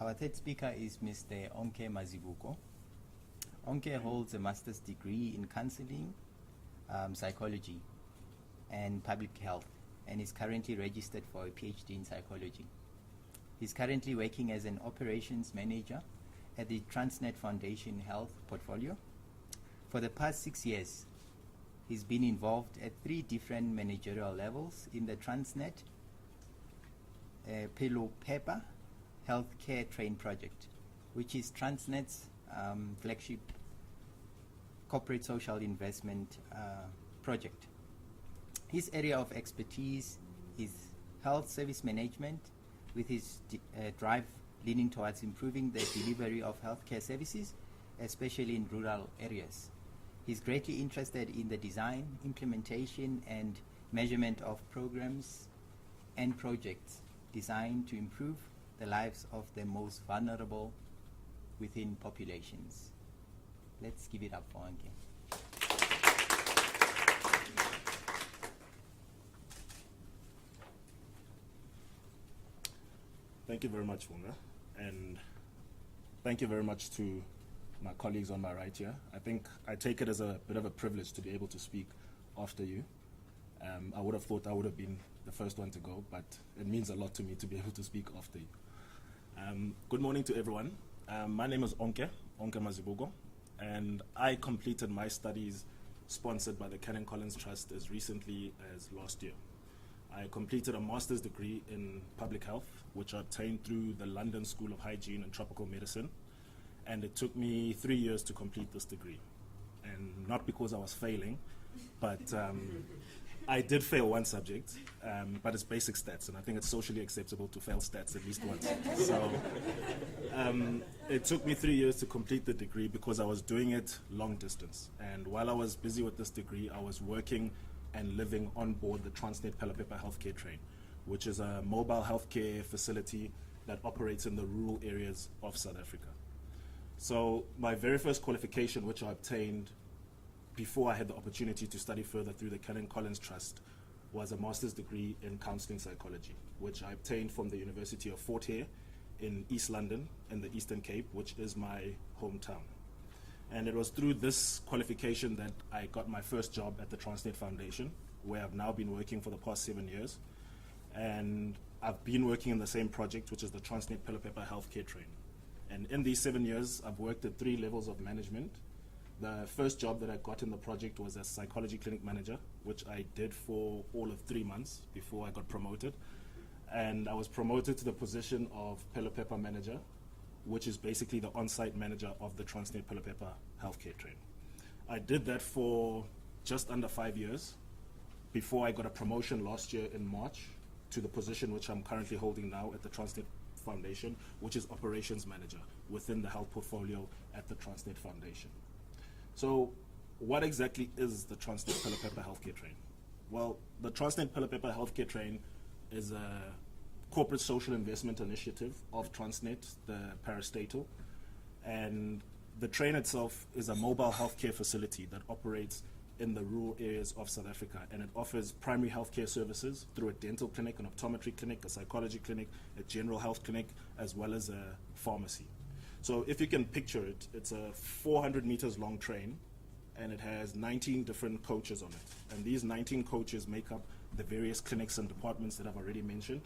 Our third speaker is Mr. Onke Mazibuko. Onke holds a master's degree in counseling, psychology, and public health, and is currently registered for a PhD in psychology. He's currently working as an operations manager at the Transnet Foundation Health Portfolio. For the past 6 years, he's been involved at 3 different managerial levels in the Transnet Phelophepa Healthcare Train project, which is Transnet's flagship corporate social investment project. His area of expertise is health service management, with his drive leaning towards improving the delivery of healthcare services, especially in rural areas. He's greatly interested in the design, implementation, and measurement of programs and projects designed to improve the lives of the most vulnerable within populations. Let's give it up for Onke. Thank you very much, Funga, and thank you very much to my colleagues on my right here. I take it as a bit of a privilege to be able to speak after you. I would have thought I would have been the first one to go, but it means a lot to me to be able to speak after you. Good morning to everyone. My name is Onke Mazibuko, and I completed my studies sponsored by the Canon Trust as recently as last year. I completed a master's degree in public health, which I obtained through the London School of Hygiene and Tropical Medicine, and it took me 3 years to complete this degree. And not because I was failing, but I did fail one subject, but it's basic stats, and I think it's socially acceptable to fail stats at least once. So it took me 3 years to complete the degree because I was doing it long distance. And while I was busy with this degree, I was working and living on board the Transnet Phelophepa Healthcare Train, which is a mobile healthcare facility that operates in the rural areas of South Africa. So my very first qualification, which I obtained before I had the opportunity to study further through the Canon Trust, was a master's degree in counseling psychology, which I obtained from the University of Fort Hare in East London in the Eastern Cape, which is my hometown. And it was through this qualification that I got my first job at the Transnet Foundation, where I've now been working for the past 7 years. And I've been working in the same project, which is the Transnet Phelophepa Healthcare Train. And in these 7 years, I've worked at 3 levels of management. The first job that I got in the project was as psychology clinic manager, which I did for all of 3 months before I got promoted. And I was promoted to the position of Phelophepa manager, which is basically the on-site manager of the Transnet Phelophepa Healthcare Train. I did that for just under 5 years before I got a promotion last year in March to the position which I'm currently holding now at the Transnet Foundation, which is operations manager within the health portfolio at the Transnet Foundation. So what exactly is the Transnet Phelophepa Healthcare Train? Well, the Transnet Phelophepa Healthcare Train is a corporate social investment initiative of Transnet, the parastatal, and the train itself is a mobile healthcare facility that operates in the rural areas of South Africa, and it offers primary healthcare services through a dental clinic, an optometry clinic, a psychology clinic, a general health clinic, as well as a pharmacy. So if you can picture it, it's a 400 meters long train, and it has 19 different coaches on it. And these 19 coaches make up the various clinics and departments that I've already mentioned,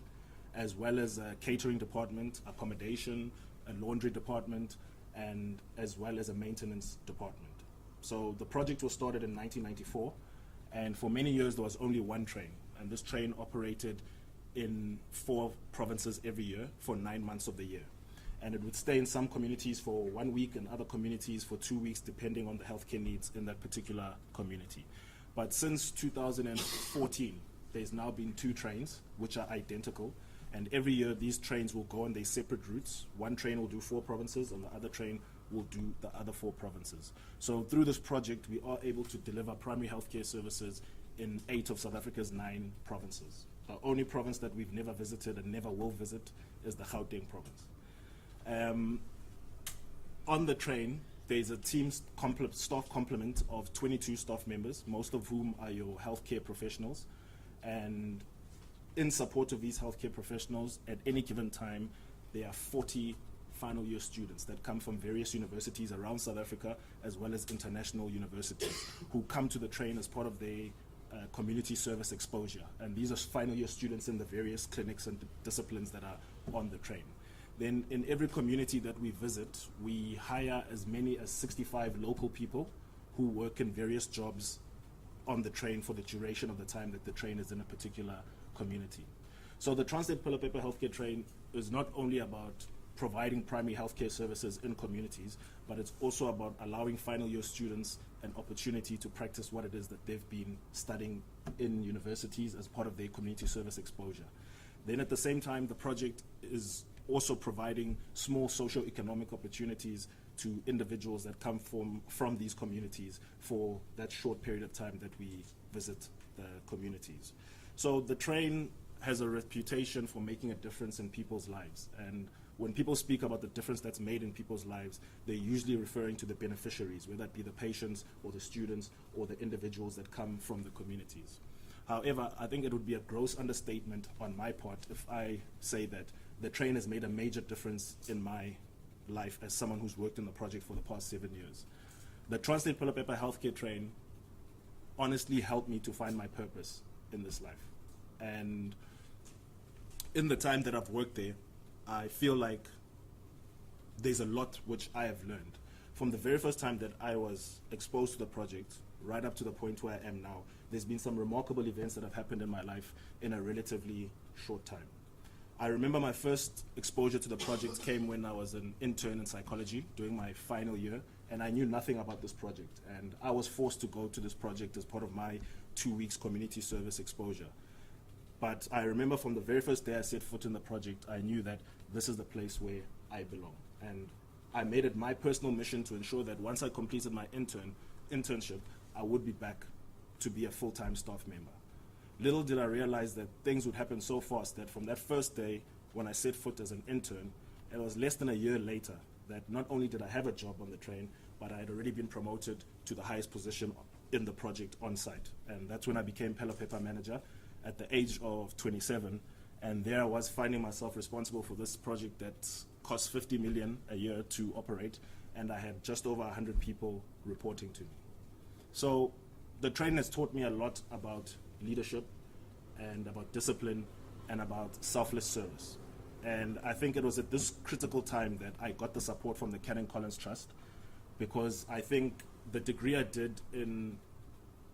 as well as a catering department, accommodation, a laundry department, and as well as a maintenance department. So the project was started in 1994, and for many years there was only one train, and this train operated in 4 provinces every year for 9 months of the year. And it would stay in some communities for 1 week and other communities for 2 weeks, depending on the healthcare needs in that particular community. But since 2014, there's now been 2 trains which are identical, and every year these trains will go on their separate routes. One train will do 4 provinces, and the other train will do the other 4 provinces. So through this project, we are able to deliver primary healthcare services in 8 of South Africa's 9 provinces. The only province that we've never visited and never will visit is the Gauteng province. On the train, there's a team staff complement of 22 staff members, most of whom are your healthcare professionals. And in support of these healthcare professionals, at any given time, there are 40 final year students that come from various universities around South Africa, as well as international universities, who come to the train as part of their community service exposure. And these are final year students in the various clinics and disciplines that are on the train. Then in every community that we visit, we hire as many as 65 local people who work in various jobs on the train for the duration of the time that the train is in a particular community. So the Transnet Phelophepa Healthcare Train is not only about providing primary healthcare services in communities, but it's also about allowing final year students an opportunity to practice what it is that they've been studying in universities as part of their community service exposure. Then at the same time, the project is also providing small socio-economic opportunities to individuals that come from these communities for that short period of time that we visit the communities. So the train has a reputation for making a difference in people's lives. And when people speak about the difference that's made in people's lives, they're usually referring to the beneficiaries, whether it be the patients or the students or the individuals that come from the communities. However, I think it would be a gross understatement on my part if I say that the train has made a major difference in my life as someone who's worked in the project for the past 7 years. The Transnet Phelophepa Healthcare Train honestly helped me to find my purpose in this life. And in the time that I've worked there, I feel like there's a lot which I have learned. From the very first time that I was exposed to the project, right up to the point where I am now, there's been some remarkable events that have happened in my life in a relatively short time. I remember my first exposure to the project came when I was an intern in psychology doing my final year, and I knew nothing about this project. And I was forced to go to this project as part of my 2 weeks community service exposure. But I remember from the very first day I set foot in the project, I knew that this is the place where I belong. And I made it my personal mission to ensure that once I completed my internship, I would be back to be a full-time staff member. Little did I realize that things would happen so fast that from that first day when I set foot as an intern, it was less than a year later that not only did I have a job on the train, but I had already been promoted to the highest position in the project on site. And that's when I became Phelophepa manager at the age of 27. And there I was finding myself responsible for this project that costs 50 million a year to operate. And I had just over 100 people reporting to me. So the train has taught me a lot about leadership and about discipline and about selfless service. And I think it was at this critical time that I got the support from the Canon Trust, because I think the degree I did in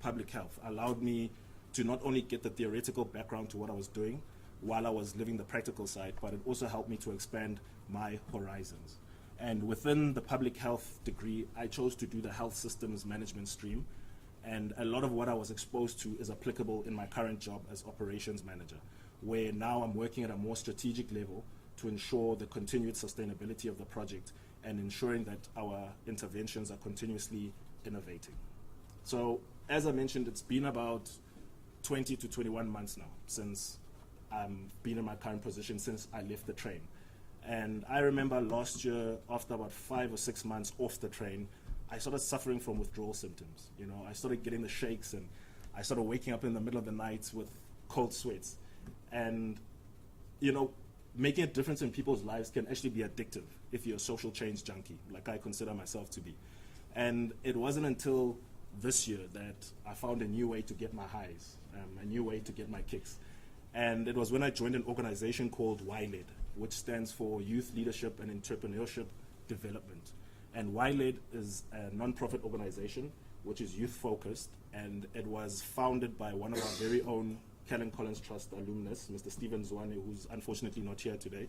public health allowed me to not only get the theoretical background to what I was doing while I was living the practical side, but it also helped me to expand my horizons. And within the public health degree, I chose to do the health systems management stream. And a lot of what I was exposed to is applicable in my current job as operations manager, where now I'm working at a more strategic level to ensure the continued sustainability of the project and ensuring that our interventions are continuously innovating. So, as I mentioned, it's been about 20 to 21 months now since I've been in my current position since I left the train. And I remember last year, after about 5 or 6 months off the train, I started suffering from withdrawal symptoms. You know, I started getting the shakes, and I started waking up in the middle of the night with cold sweats. And, you know, making a difference in people's lives can actually be addictive if you're a social change junkie, like I consider myself to be. And it wasn't until this year that I found a new way to get my highs, a new way to get my kicks. And it was when I joined an organization called YLED, which stands for Youth Leadership and Entrepreneurship Development. And YLED is a non-profit organization which is youth-focused, and it was founded by one of our very own Canon Trust alumnus, Mr. Stephen Zwane, who's unfortunately not here today.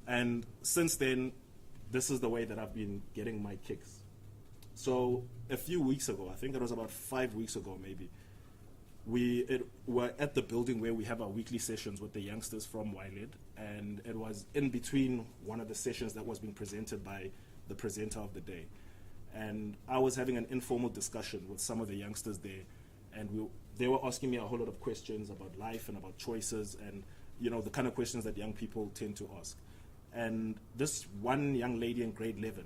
And since then, this is the way that I've been getting my kicks. So a few weeks ago, I think it was about 5 weeks ago maybe, we were at the building where we have our weekly sessions with the youngsters from YLED, and it was in between one of the sessions that was being presented by the presenter of the day. And I was having an informal discussion with some of the youngsters there, and they were asking me a whole lot of questions about life and about choices and, you know, the kind of questions that young people tend to ask. And this one young lady in grade 11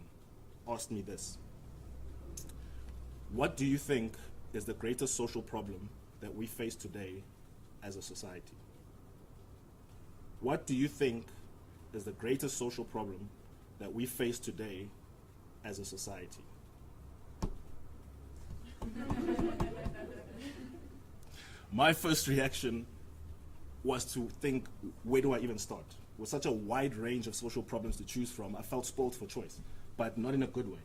asked me this: what do you think is the greatest social problem that we face today as a society? What do you think is the greatest social problem that we face today as a society? My first reaction was to think, where do I even start? With such a wide range of social problems to choose from, I felt spoiled for choice, but not in a good way.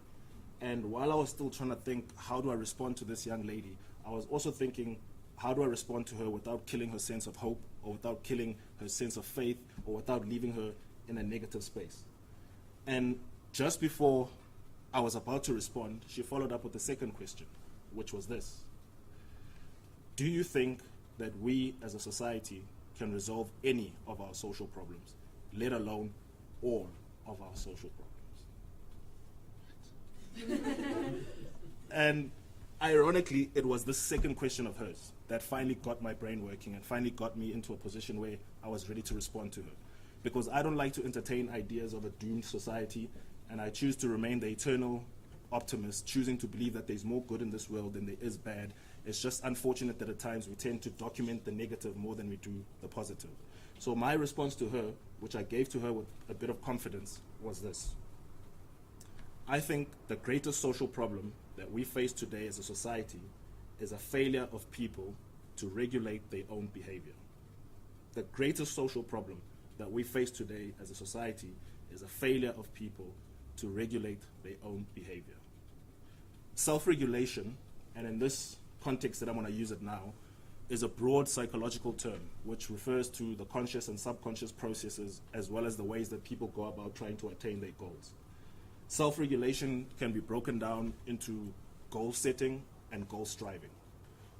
And while I was still trying to think, how do I respond to this young lady, I was also thinking, how do I respond to her without killing her sense of hope, or without killing her sense of faith, or without leaving her in a negative space? And just before I was about to respond, she followed up with the second question, which was this: do you think that we as a society can resolve any of our social problems, let alone all of our social problems? And ironically, it was this second question of hers that finally got my brain working and finally got me into a position where I was ready to respond to her. Because I don't like to entertain ideas of a doomed society, and I choose to remain the eternal optimist, choosing to believe that there's more good in this world than there is bad. It's just unfortunate that at times we tend to document the negative more than we do the positive. So my response to her, which I gave to her with a bit of confidence, was this: I think the greatest social problem that we face today as a society is a failure of people to regulate their own behavior. The greatest social problem that we face today as a society is a failure of people to regulate their own behavior. Self-regulation, and in this context that I'm going to use it now, is a broad psychological term which refers to the conscious and subconscious processes as well as the ways that people go about trying to attain their goals. Self-regulation can be broken down into goal setting and goal striving.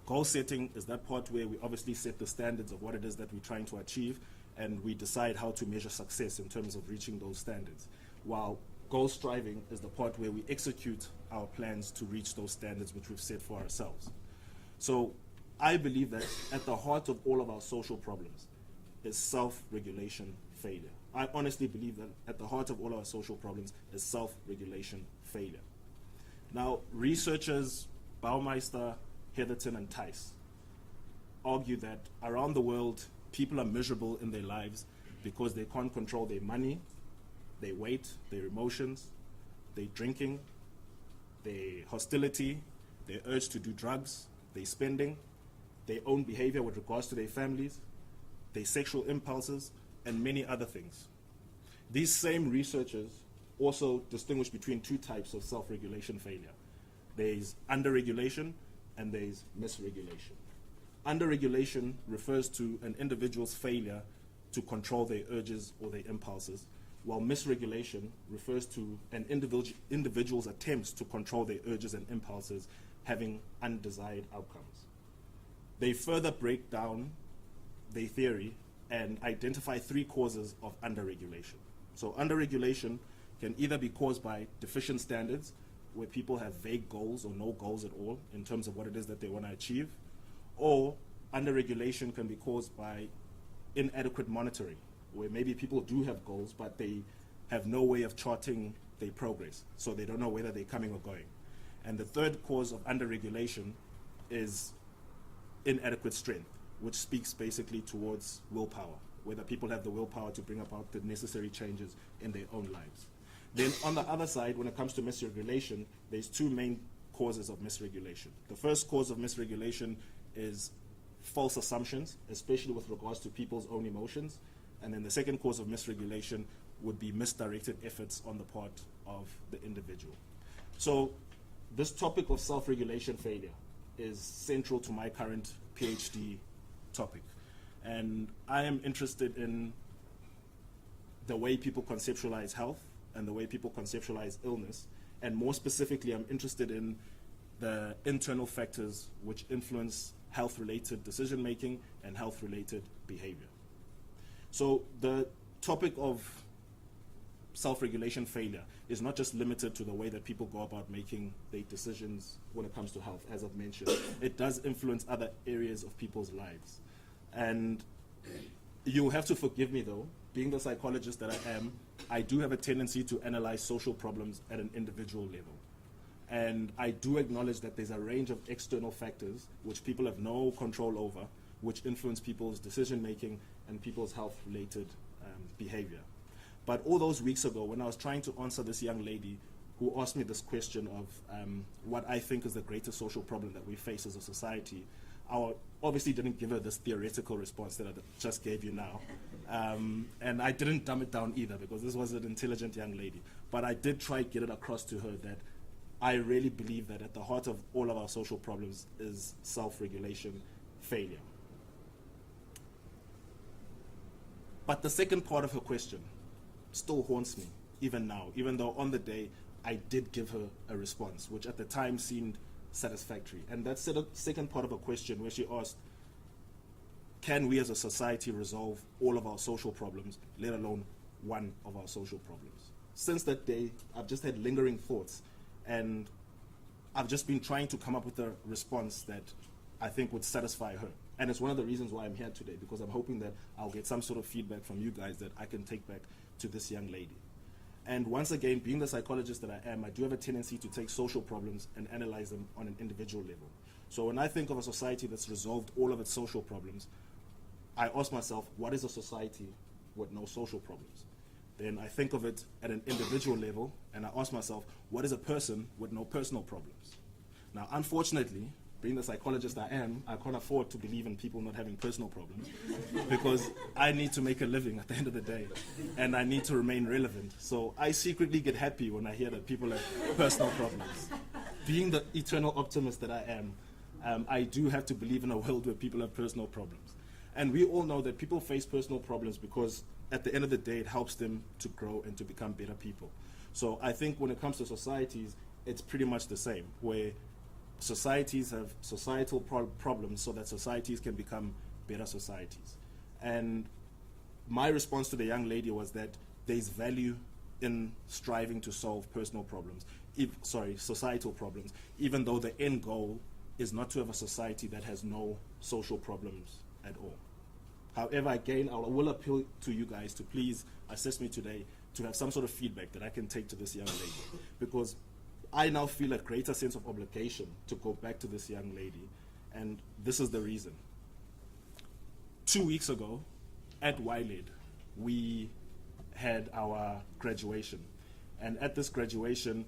Goal setting is that part where we obviously set the standards of what it is that we're trying to achieve, and we decide how to measure success in terms of reaching those standards. While goal striving is the part where we execute our plans to reach those standards which we've set for ourselves. So I believe that at the heart of all of our social problems is self-regulation failure. I honestly believe that at the heart of all our social problems is self-regulation failure. Now, researchers Baumeister, Heatherton, and Tice argue that around the world, people are miserable in their lives because they can't control their money, their weight, their emotions, their drinking, their hostility, their urge to do drugs, their spending, their own behavior with regards to their families, their sexual impulses, and many other things. These same researchers also distinguish between two types of self-regulation failure. There's under-regulation and there's misregulation. Under-regulation refers to an individual's failure to control their urges or their impulses, while misregulation refers to an individual's attempts to control their urges and impulses having undesired outcomes. They further break down their theory and identify three causes of under-regulation. So under-regulation can either be caused by deficient standards, where people have vague goals or no goals at all in terms of what it is that they want to achieve, or under-regulation can be caused by inadequate monitoring, where maybe people do have goals, but they have no way of charting their progress, so they don't know whether they're coming or going. And the third cause of under-regulation is inadequate strength, which speaks basically towards willpower, whether people have the willpower to bring about the necessary changes in their own lives. Then on the other side, when it comes to misregulation, there's two main causes of misregulation. The first cause of misregulation is false assumptions, especially with regards to people's own emotions. And then the second cause of misregulation would be misdirected efforts on the part of the individual. So this topic of self-regulation failure is central to my current PhD topic. And I am interested in the way people conceptualize health and the way people conceptualize illness. And more specifically, I'm interested in the internal factors which influence health-related decision-making and health-related behavior. So the topic of self-regulation failure is not just limited to the way that people go about making their decisions when it comes to health, as I've mentioned. It does influence other areas of people's lives. And you'll have to forgive me, though, being the psychologist that I am, I do have a tendency to analyze social problems at an individual level. And I do acknowledge that there's a range of external factors which people have no control over, which influence people's decision-making and people's health-related behavior. But all those weeks ago, when I was trying to answer this young lady who asked me this question of what I think is the greatest social problem that we face as a society, I obviously didn't give her this theoretical response that I just gave you now. And I didn't dumb it down either, because this was an intelligent young lady. But I did try to get it across to her that I really believe that at the heart of all of our social problems is self-regulation failure. But the second part of her question still haunts me, even now, even though on the day I did give her a response, which at the time seemed satisfactory. And that second part of her question, where she asked, can we as a society resolve all of our social problems, let alone one of our social problems? Since that day, I've just had lingering thoughts, and I've just been trying to come up with a response that I think would satisfy her. And it's one of the reasons why I'm here today, because I'm hoping that I'll get some sort of feedback from you guys that I can take back to this young lady. And once again, being the psychologist that I am, I do have a tendency to take social problems and analyze them on an individual level. So when I think of a society that's resolved all of its social problems, I ask myself, what is a society with no social problems? Then I think of it at an individual level, and I ask myself, what is a person with no personal problems? Now, unfortunately, being the psychologist I am, I can't afford to believe in people not having personal problems, because I need to make a living at the end of the day, and I need to remain relevant. So I secretly get happy when I hear that people have personal problems. Being the eternal optimist that I am, I do have to believe in a world where people have personal problems. And we all know that people face personal problems because at the end of the day, it helps them to grow and to become better people. So I think when it comes to societies, it's pretty much the same, where societies have societal problems so that societies can become better societies. And my response to the young lady was that there's value in striving to solve personal problems, societal problems, even though the end goal is not to have a society that has no social problems at all. However, again, I will appeal to you guys to please assist me today to have some sort of feedback that I can take to this young lady, because I now feel a greater sense of obligation to go back to this young lady, and this is the reason. 2 weeks ago, at YLED, we had our graduation, and at this graduation,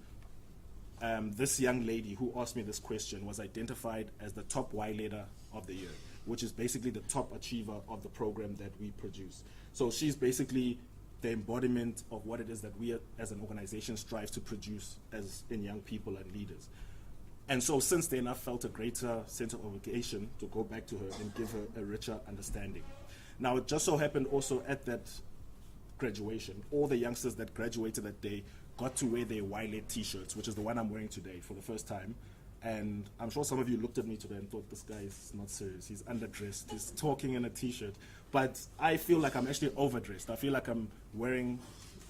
this young lady who asked me this question was identified as the top YLEDer of the year, which is basically the top achiever of the program that we produce. So she's basically the embodiment of what it is that we as an organization strive to produce as in young people and leaders. And so since then, I've felt a greater sense of obligation to go back to her and give her a richer understanding. Now, it just so happened also at that graduation, all the youngsters that graduated that day got to wear their YLED t-shirts, which is the one I'm wearing today for the first time. And I'm sure some of you looked at me today and thought, this guy is not serious. He's underdressed. He's talking in a t-shirt. But I feel like I'm actually overdressed. I feel like I'm wearing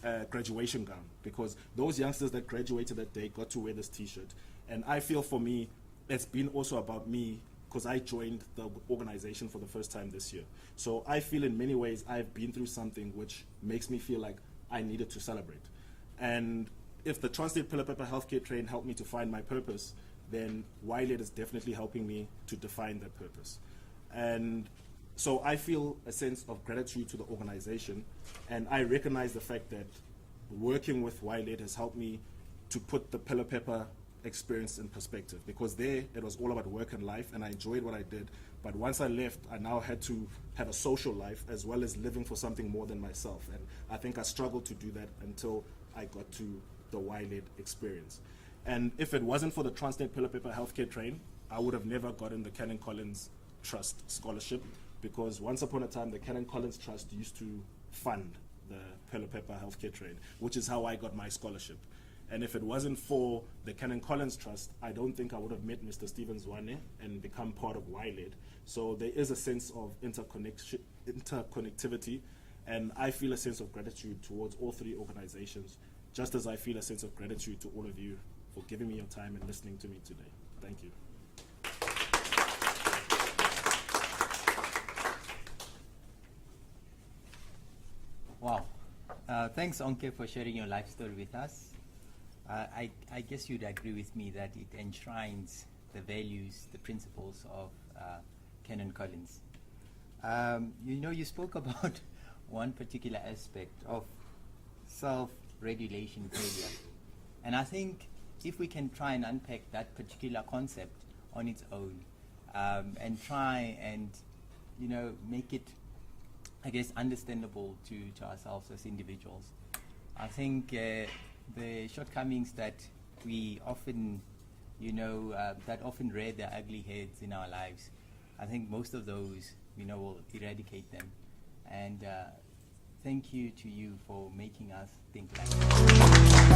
a graduation gown, because those youngsters that graduated that day got to wear this t-shirt. And I feel for me, it's been also about me, because I joined the organization for the first time this year. So I feel in many ways I've been through something which makes me feel like I needed to celebrate. And if the Transnet Phelophepa Healthcare Train helped me to find my purpose, then YLED is definitely helping me to define that purpose. And so I feel a sense of gratitude to the organization, and I recognize the fact that working with YLED has helped me to put the Phelophepa experience in perspective, because there it was all about work and life, and I enjoyed what I did. But once I left, I now had to have a social life as well as living for something more than myself. And I think I struggled to do that until I got to the YLED experience. And if it wasn't for the Transnet Phelophepa Healthcare Train, I would have never gotten the Canon Trust scholarship, because once upon a time, the Canon Trust used to fund the Phelophepa Healthcare Train, which is how I got my scholarship. And if it wasn't for the Canon Trust, I don't think I would have met Mr. Stephen Zwane and become part of YLED. So there is a sense of interconnectivity, and I feel a sense of gratitude towards all three organizations, just as I feel a sense of gratitude to all of you for giving me your time and listening to me today. Thank you. Wow. Thanks, Onke, for sharing your life story with us. I guess you'd agree with me that it enshrines the values, the principles of Canon Collins. You know, you spoke about one particular aspect of self-regulation failure. And I think if we can try and unpack that particular concept on its own, and try and, you know, make it, I guess, understandable to ourselves as individuals, I think the shortcomings that we often, you know, that often rear their ugly heads in our lives, I think most of those, you know, will eradicate them. And thank you to you for making us think like that.